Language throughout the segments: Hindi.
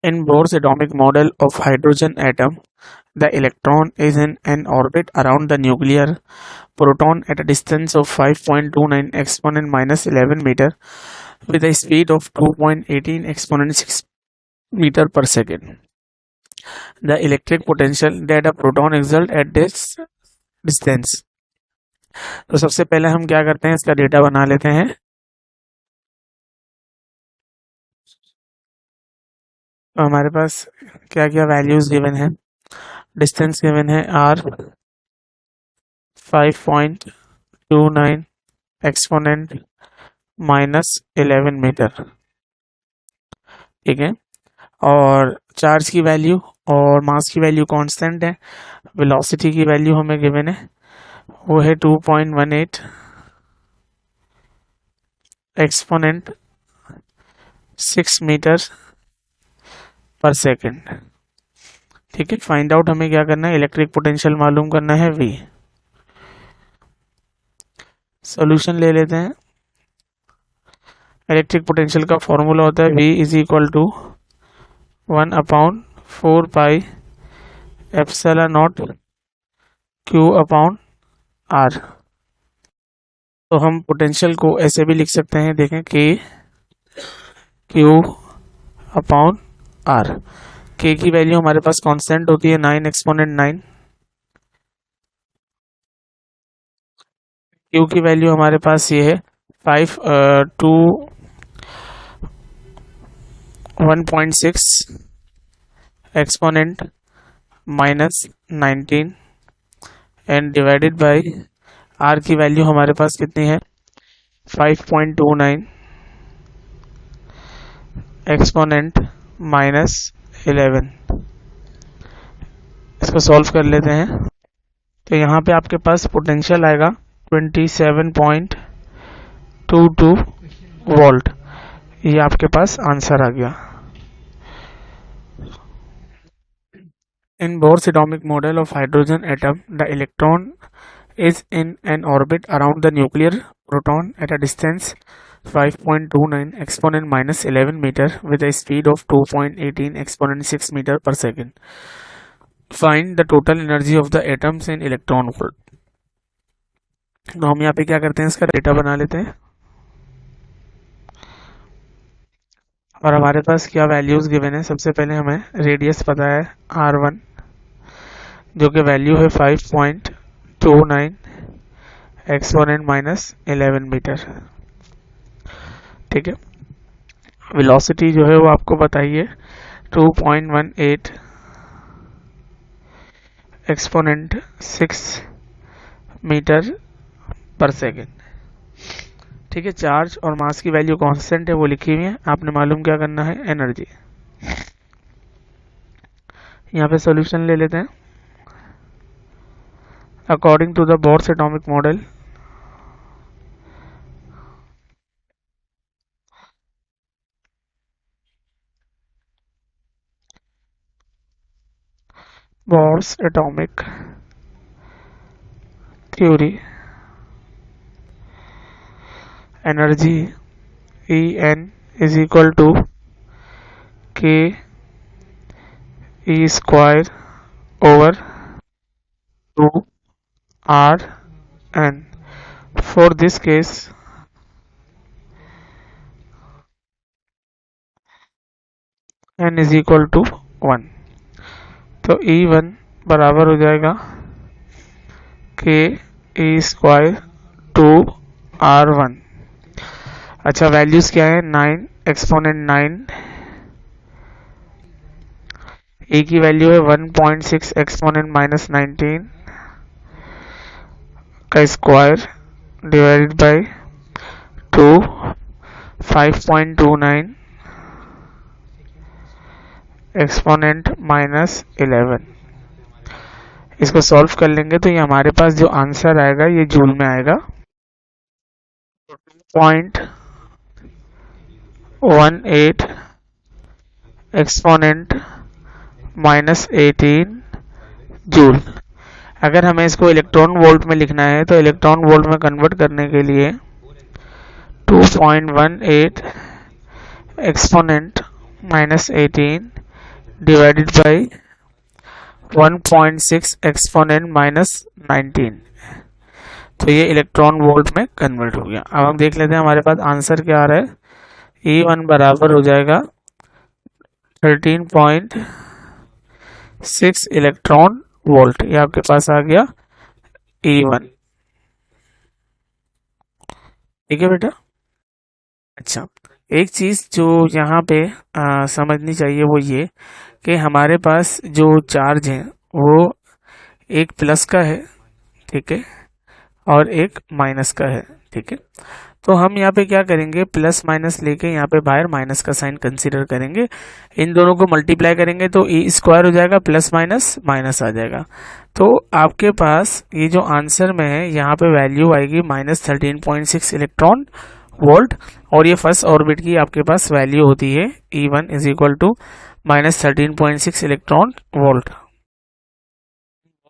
In Bohr's atomic model of hydrogen atom, the electron is in an orbit around the nuclear proton at a distance of 5.29 exponent minus 11 meter with a speed of 2.18 exponent 6 meter per second. The electric potential that a proton exerts at this distance. तो सबसे पहले हम क्या करते हैं, इसका डेटा बना लेते हैं। तो हमारे पास क्या क्या वैल्यूज गिवन है। डिस्टेंस गिवन है r 5.29 एक्सपोनेंट माइनस 11 मीटर, ठीक है। और चार्ज की वैल्यू और मास की वैल्यू कांस्टेंट है। वेलोसिटी की वैल्यू हमें गिवन है, वो है 2.18 एक्सपोनेंट 6 मीटर पर सेकेंड, ठीक है। फाइंड आउट हमें क्या करना है, इलेक्ट्रिक पोटेंशियल मालूम करना है V। सॉल्यूशन ले लेते हैं। इलेक्ट्रिक पोटेंशियल का फॉर्मूला होता है V is equal to 1/4 pi epsilon naught Q upon R। तो हम पोटेंशियल को ऐसे भी लिख सकते हैं, देखें K Q upon R। K की वैल्यू हमारे पास कांस्टेंट होती है 9 एक्सपोनेंट 9। Q की वैल्यू हमारे पास ये है 1.6 exponent minus 19 and divided by R की वैल्यू हमारे पास कितनी है 5.29 एक्सपोनेंट माइनस 11। इसको सॉल्व कर लेते हैं। तो यहाँ पे आपके पास पोटेंशियल आएगा 27.22 वोल्ट। ये आपके पास आंसर आ गया। In Bohr's atomic model of hydrogen atom, the electron is in an orbit around the nuclear proton at a distance 5.29 exponent minus 11 meter with a speed of 2.18 exponent 6 meter per second. Find the total energy of the atoms in electron volt. तो हम यहाँ पे क्या करते हैं, इसका डेटा बना लेते हैं। और हमारे पास क्या वैल्यूज गिवन है। सबसे पहले हमें रेडियस पता है R1 जो कि वैल्यू है 5.29 एक्सपोनेंट माइनस 11 मीटर, ठीक है। वेलोसिटी जो है वो आपको बताइए 2.18 एक्सपोनेंट 6 मीटर पर सेकेंड, ठीक है। चार्ज और मास की वैल्यू कांस्टेंट है, वो लिखी हुई है। आपने मालूम क्या करना है, एनर्जी। यहाँ पे सॉल्यूशन ले लेते हैं। According to the Bohr's atomic model, Bohr's atomic theory, energy En is equal to K E square over 2 R N. For this case, N is equal to 1। तो E1 बराबर हो जाएगा K E स्क्वायर 2R1। अच्छा, वैल्यूज क्या है, 9 एक्सपोनेंट 9, E की वैल्यू है 1.6 एक्सपोनेंट माइनस 19 का square divided by 2 5.29 exponent minus 11। इसको सॉल्व कर लेंगे तो ये हमारे पास जो आंसर आएगा ये जूल में आएगा। 0.18 एक्सपोनेंट माइनस 18 जूल। अगर हमें इसको इलेक्ट्रॉन वोल्ट में लिखना है तो इलेक्ट्रॉन वोल्ट में कन्वर्ट करने के लिए 2.18 exponent minus 18 divided by 1.6 exponent minus 19, तो ये इलेक्ट्रॉन वोल्ट में कन्वर्ट हो गया। अब हम देख लेते हैं हमारे पास आंसर क्या आ रहा है। E1 बराबर हो जाएगा 13.6 इलेक्ट्रॉन वोल्ट, ये आपके पास आ गया E1। ठीक है बेटा। अच्छा, एक चीज जो यहाँ पे समझनी चाहिए वो ये कि हमारे पास जो चार्ज है वो एक प्लस का है, ठीक है, और एक माइनस का है, ठीक है। तो हम यहाँ पे क्या करेंगे, प्लस माइनस लेके यहाँ पे बाहर माइनस का साइन कंसीडर करेंगे, इन दोनों को मल्टीप्लाई करेंगे तो ई स्क्वायर हो जाएगा, प्लस माइनस माइनस आ जाएगा। तो आपके पास ये जो आंसर में है यहाँ पे वैल्यू आएगी -13.6 इलेक्ट्रॉन वोल्ट, और ये फर्स्ट ऑर्बिट की आपके पास वैल्यू होती है E1 is equal to -13.6 electron volt.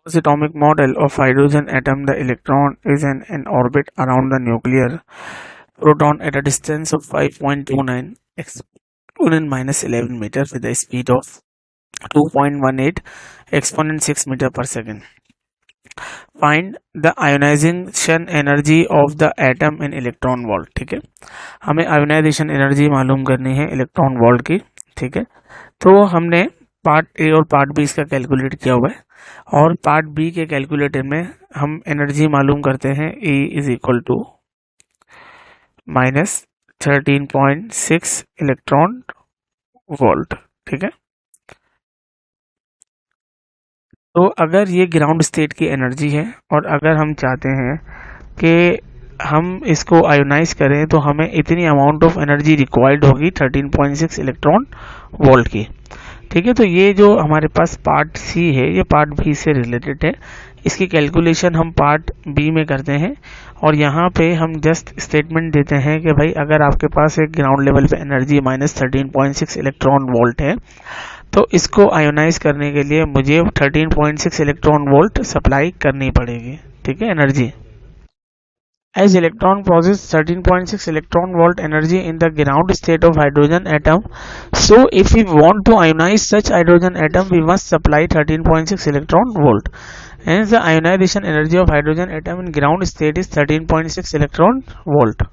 Atomic model of hydrogen atom, the electron is in an orbit around the nuclear proton at a distance of 5.29 exponent minus 11 meter with a speed of 2.18 exponent 6 meter per second. Find the ionization energy of the atom in electron volt। ठीक है, हमें आयोनाइजेशन एनर्जी मालूम करनी है इलेक्ट्रॉन वोल्ट की। ठीक है, तो हमने पार्ट ए और पार्ट बी इसका कैलकुलेट किया हुआ है, और पार्ट बी के कैलकुलेटर में हम एनर्जी मालूम करते हैं E is equal to -13.6 electron volt. ठीक है, तो अगर ये ग्राउंड स्टेट की एनर्जी है और अगर हम चाहते हैं कि हम इसको आयोनाइज करें तो हमें इतनी अमाउंट ऑफ एनर्जी रिक्वायर्ड होगी 13.6 इलेक्ट्रॉन वोल्ट की। ठीक है, तो ये जो हमारे पास पार्ट सी है ये पार्ट बी से रिलेटेड है, इसकी कैलकुलेशन हम पार्ट बी में करते हैं, और यहाँ पे हम जस्ट स्टेटमेंट देते हैं कि भाई अगर आपके पास एक ग्राउंड लेवल पे एनर्जी -13.6 इलेक्ट्रॉन वोल्ट है तो इसको आयोनाइज करने के लिए मुझे 13.6 इलेक्ट्रॉन वोल्ट सप्लाई करनी पड़ेगी। ठीक है, energy as electron possess 13.6 electron volt energy in the ground state of hydrogen atom, so if we want to ionize such hydrogen atom we must supply 13.6 electron volt, hence the ionization energy of hydrogen atom in ground state is 13.6 electron volt।